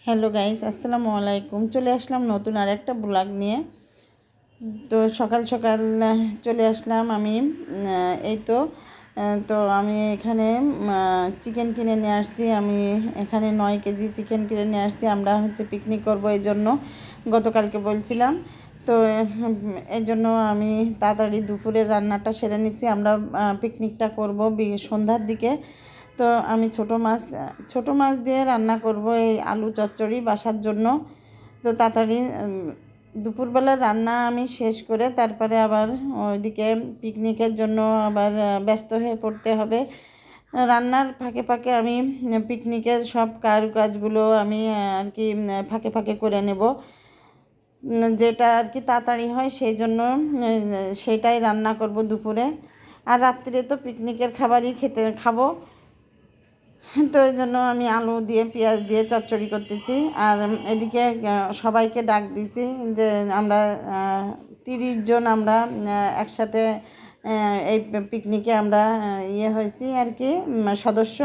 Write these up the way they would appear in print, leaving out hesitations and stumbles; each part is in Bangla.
হ্যালো গাইস, আসসালামু আলাইকুম। চলে আসলাম নতুন আর একটা ব্লগ নিয়ে। তো সকাল সকাল চলে আসলাম আমি। এই তো আমি এখানে চিকেন কিনে নিয়ে আসছি। আমি এখানে 9 কেজি চিকেন কিনে নিয়ে আসছি। আমরা পিকনিক করব, এই জন্য গতকালকে বলছিলাম। তো এই জন্য আমি তাড়াতাড়ি দুপুরের রান্নাটা সেরে নিচ্ছি। আমরা পিকনিকটা করব সন্ধ্যার দিকে। তো আমি ছোট মাছ দিয়ে রান্না করব, এই আলু চচ্চড়ি বাসার জন্য। তো তাড়াতাড়ি দুপুরবেলা রান্না আমি শেষ করে তারপরে আবার ওইদিকে পিকনিকের জন্য আবার ব্যস্ত হয়ে পড়তে হবে। রান্নার ফাঁকে ফাঁকে আমি পিকনিকের সব কাজগুলো আমি আর কি ফাঁকে ফাঁকে করে নেব, যেটা আর কি তাড়াতাড়ি হয়, সেই জন্য সেটাই রান্না করব দুপুরে। আর রাত্রে তো পিকনিকের খাবারই খাবো। তো এই জন্য আমি আলু দিয়ে পেঁয়াজ দিয়ে চচ্চড়ি করতেছি। আর এদিকে সবাইকে ডাক দিছি যে আমরা 30 জন আমরা একসাথে এই পিকনিকে আমরা হয়েছি আর কি সদস্য।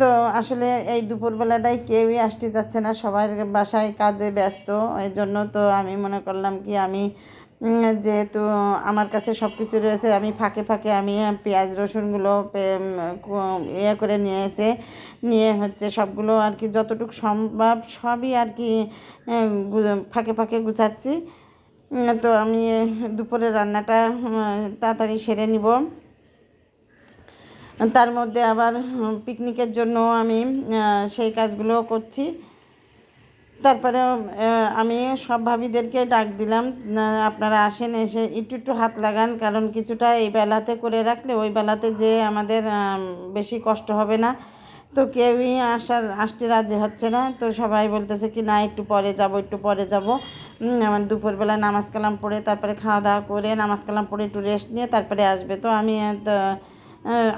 তো আসলে এই দুপুরবেলাটাই কেউই আসতে যাচ্ছে না, সবার বাসায় কাজে ব্যস্ত। এই জন্য তো আমি মনে করলাম কি আমি যেহেতু আমার কাছে সব কিছু রয়েছে, আমি ফাঁকে ফাঁকে আমি পেঁয়াজ রসুনগুলো করে নিয়ে সবগুলো আর কি যতটুকু সম্ভব সবই আর কি ফাঁকে ফাঁকে গুছাচ্ছি। তো আমি দুপুরের রান্নাটা তাড়াতাড়ি সেরে নিব। তার মধ্যে আবার পিকনিকের জন্য আমি সেই কাজগুলো করছি। তারপরে আমি সব ভাবিদেরকে ডাক দিলাম, আপনারা আসেন, এসে একটু হাত লাগান, কারণ কিছুটা এই বেলাতে করে রাখলে ওই বেলাতে যে আমাদের বেশি কষ্ট হবে না। তো কেউই আসতে রাজি হচ্ছে না। তো সবাই বলতেছে কি না একটু পরে যাব। আমার দুপুরবেলা নামাজ কালাম পড়ে তারপরে খাওয়া দাওয়া করে নামাজ কালাম পড়ে একটু রেস্ট নিয়ে তারপরে আসবে। তো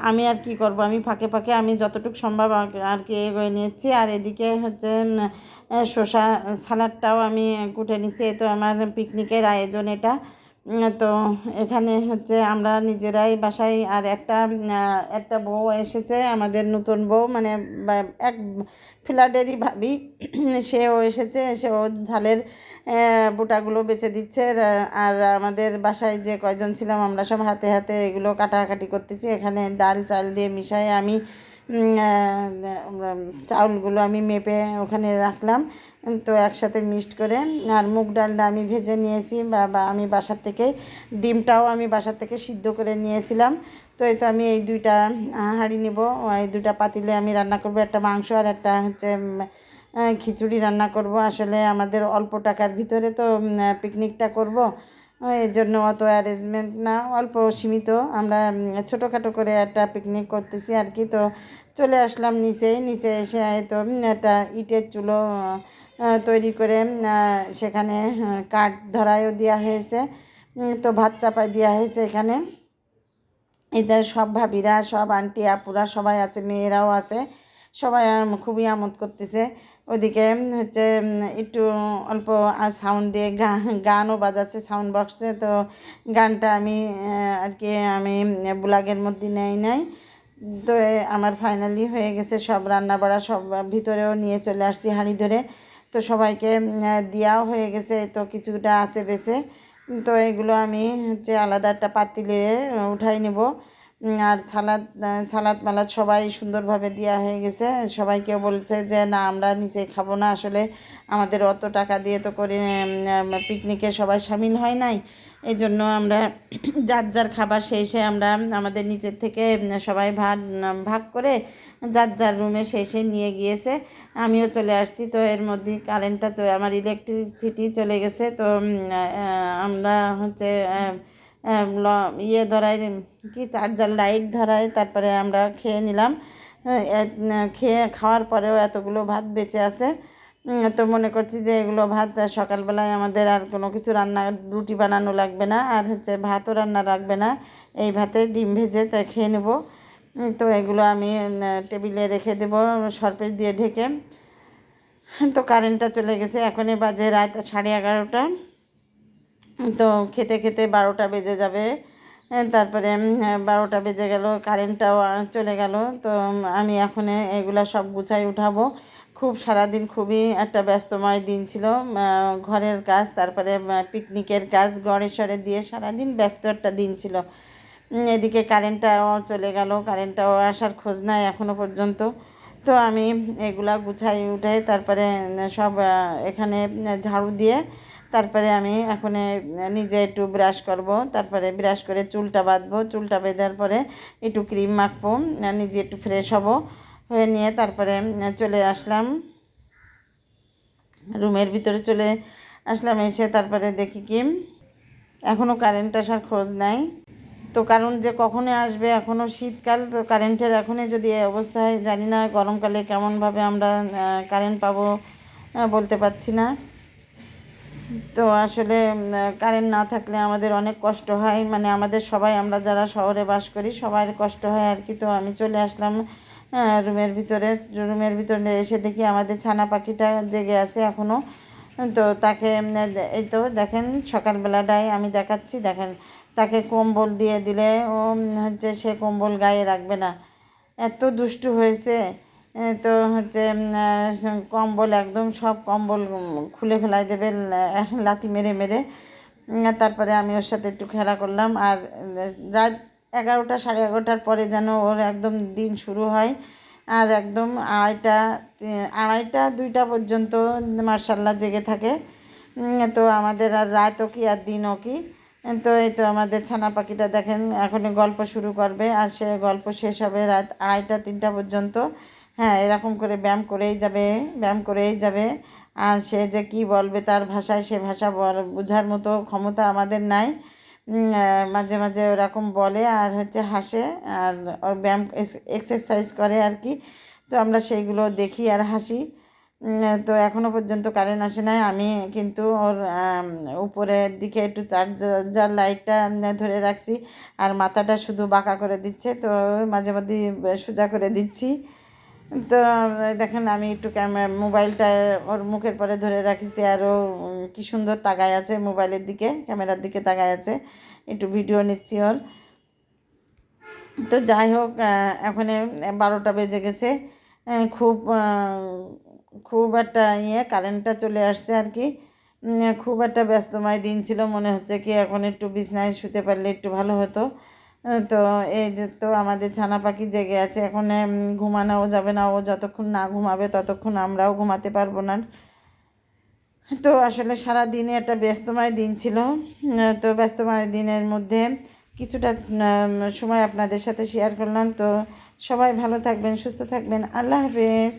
আমি আর কি করব, আমি ফাঁকে ফাঁকে আমি যতটুকু সম্ভব আর কি এগিয়ে নিচ্ছি। আর এদিকে শসা সালাডটাও আমি কুটে নিচ্ছি। তো আমার পিকনিকের আয়োজন এটা। তো এখানে আমরা নিজেরাই বাসায়, আর একটা বউ এসেছে, আমাদের নতুন বউ, মানে এক ফ্ল্যাটেরই ভাবি। সেও এসেছে, সেও ঝালের বুটাগুলো বেছে দিচ্ছে। আর আমাদের বাসায় যে কয়জন ছিলাম আমরা সব হাতে হাতে এগুলো কাটাকাটি করতেছি। এখানে ডাল চাল দিয়ে মিশাই আমি চাউলগুলো আমি মেপে ওখানে রাখলাম, তো একসাথে মিক্সড করে। আর মুগ ডালটা আমি ভেজে নিয়েছি, বা আমি বাসার থেকে ডিমটাও আমি বাসার থেকে সিদ্ধ করে নিয়েছিলাম। তো এই তো আমি এই দুইটা হাঁড়ি নেব, এই দুইটা পাতিলে আমি রান্না করব, একটা মাংস আর একটা খিচুড়ি রান্না করব। আসলে আমাদের অল্প টাকার ভিতরে তো পিকনিকটা করব, এই জন্য অত অ্যারেঞ্জমেন্ট না, অল্প সীমিত আমরা ছোটোখাটো করে একটা পিকনিক করতেছি আর কি। তো চলে আসলাম নিচে এসে তো একটা ইটের চুলো তৈরি করে সেখানে কাঠ ধরায়ও দেওয়া হয়েছে। তো ভাত চাপায় দেওয়া হয়েছে এখানে। এদের সব ভাবিরা, সব আন্টি আপুরা সবাই আছে, মেয়েরাও আছে, সবাই খুবই আমোদ করতেছে। ওইদিকে একটু অল্প সাউন্ড দিয়ে গানও বাজাচ্ছে সাউন্ড বক্সে। তো গানটা আমি আর কি আমি ব্লগের মধ্যে নাই। তো আমার ফাইনালি হয়ে গেছে সব রান্না বাড়া, সব ভিতরেও নিয়ে চলে আসছি হাঁড়ি ধরে। তো সবাইকে দেওয়াও হয়ে গেছে, তো কিছুটা আছে বেঁচে। তো এগুলো আমি আলাদা একটা পাতিলে উঠাই নেব। আর সালাদ মালাদ সবাই সুন্দরভাবে দেওয়া হয়ে গেছে। সবাইকে বলছে যে না আমরা নিচে খাবো না, আসলে আমাদের অত টাকা দিয়ে তো করে পিকনিকে সবাই সামিল হয় নাই। এই জন্য আমরা যার খাবার সেই আমরা আমাদের নিচের থেকে সবাই ভাগ করে যার রুমে সেই নিয়ে গিয়েছে। আমিও চলে আসছি। তো এর মধ্যে কারেন্টটা আমার ইলেকট্রিসিটি চলে গেছে। তো আমরা ধরাই কি চার্জার লাইট ধরাই, তারপরে আমরা খেয়ে নিলাম। খাওয়ার পরেও এতগুলো ভাত বেঁচে আছে। তো মনে করছি যে এগুলো ভাত সকালবেলায় আমাদের আর কোনো কিছু রুটি বানানো লাগবে না, আর ভাতও রান্না লাগবে না, এই ভাতে ডিম ভেজে তা খেয়ে নেব। তো এগুলো আমি টেবিলে রেখে দেবো সরপেস দিয়ে ঢেকে। তো কারেন্টটা চলে গেছে, এখনই বাজে রাত 11:30। তো খেতে খেতে 12টা বেজে যাবে। তারপরে 12টা বেজে গেল, কারেন্টটাও চলে গেল। তো আমি এখন এগুলো সব গুছাই উঠাবো। খুব সারাদিন খুবই একটা ব্যস্তময় দিন ছিল। ঘরের কাজ, তারপরে পিকনিকের কাজ গড়ে সরে দিয়ে সারাদিন ব্যস্ত একটা দিন ছিল। এদিকে কারেন্টটাও চলে গেল, কারেন্টটাও আসার খোঁজ নাই এখনও পর্যন্ত। তো আমি এগুলা গুছাই উঠাই তারপরে সব এখানে ঝাড়ু দিয়ে তারপরে আমি এখন নিজে একটু ব্রাশ করব, তারপরে ব্রাশ করে চুলটা বাঁধবো, চুলটা বেঁধার পরে একটু ক্রিম মাখবো, নিজে একটু ফ্রেশ হব, হয়ে নিয়ে তারপরে চলে আসলাম রুমের ভিতরে চলে আসলাম। এসে তারপরে দেখি কি এখনও কারেন্ট আসার খোঁজ নাই। তো কারণ যে কখনো আসবে, এখনও শীতকাল, তো কারেন্টের এখনই যদি এই অবস্থা হয়, জানি না গরমকালে কেমনভাবে আমরা কারেন্ট পাবো বলতে পারছি না। তো আসলে কারেন্ট না থাকলে আমাদের অনেক কষ্ট হয়, মানে আমাদের সবাই, আমরা যারা শহরে বাস করি সবার কষ্ট হয় আর কি। তো আমি চলে আসলাম রুমের ভিতরে এসে দেখি আমাদের ছানা পাখিটা জেগে আছে এখনও। তো তাকে এই তো দেখেন সকালবেলাটায় আমি দেখাচ্ছি, দেখেন তাকে কম্বল দিয়ে দিলে ও হচ্ছে সে কম্বল গায়ে রাখবে না, এত দুষ্টু হয়েছে। তো হচ্ছে কম্বল একদম সব কম্বল খুলে ফেলাই দেবে লাথি মেরে মেরে। তারপরে আমি ওর সাথে একটু খেলা করলাম। আর রাত 11টা 11:30টার পরে যেন ওর একদম দিন শুরু হয়, আর একদম আড়াইটা 2টা পর্যন্ত মার্শাল্লাহ জেগে থাকে। তো আমাদের আর রাতও কি আর দিনও কি। তো এই তো আমাদের ছানা পাখিটা দেখেন এখন গল্প শুরু করবে, আর সে গল্প শেষ হবে রাত 2:30 3টা পর্যন্ত। হ্যাঁ, এরকম করে ব্যায়াম করেই যাবে। আর সে যে কি বলবে তার ভাষায়, সে ভাষা বোঝার মতো ক্ষমতা আমাদের নাই। মাঝে মাঝে ওরকম বলে আর হচ্ছে হাসে, আর ওর ব্যায়াম এক্সারসাইজ করে আর কি। তো আমরা সেইগুলো দেখি আর হাসি। তো এখনও পর্যন্ত কারেন্ট আসে নাই। আমি কিন্তু ওর উপরের দিকে একটু চার্জার লাইটটা ধরে রাখছি, আর মাথাটা শুধু বাঁকা করে দিচ্ছে, তো মাঝে মধ্যে সোজা করে দিচ্ছি। তো দেখেন আমি একটু মোবাইলটা ওর মুখের পরে ধরে রাখছি, আর ও কী সুন্দর তাকায় আছে মোবাইলের দিকে, ক্যামেরার দিকে তাকায় আছে, একটু ভিডিও নিচ্ছি ওর। তো যাই হোক, এখন 12টা বেজে গেছে। খুব খুব একটা কারেন্টটা চলে আসছে আর কি। খুব একটা ব্যস্তময় দিন ছিল, মনে হচ্ছে কি এখন একটু বিছনায় শুতে পারলে একটু ভালো হতো। তো এই তো আমাদের ছানা পাখি জেগে আছে এখন, ঘুমানোও যাবে না, ও যতক্ষণ না ঘুমাবে ততক্ষণ আমরাও ঘুমাতে পারবো না। তো আসলে সারা দিনে একটা ব্যস্তময় দিন ছিল। তো ব্যস্তময় দিনের মধ্যে কিছুটা সময় আপনাদের সাথে শেয়ার করলাম। তো সবাই ভালো থাকবেন, সুস্থ থাকবেন, আল্লাহ হাফেজ।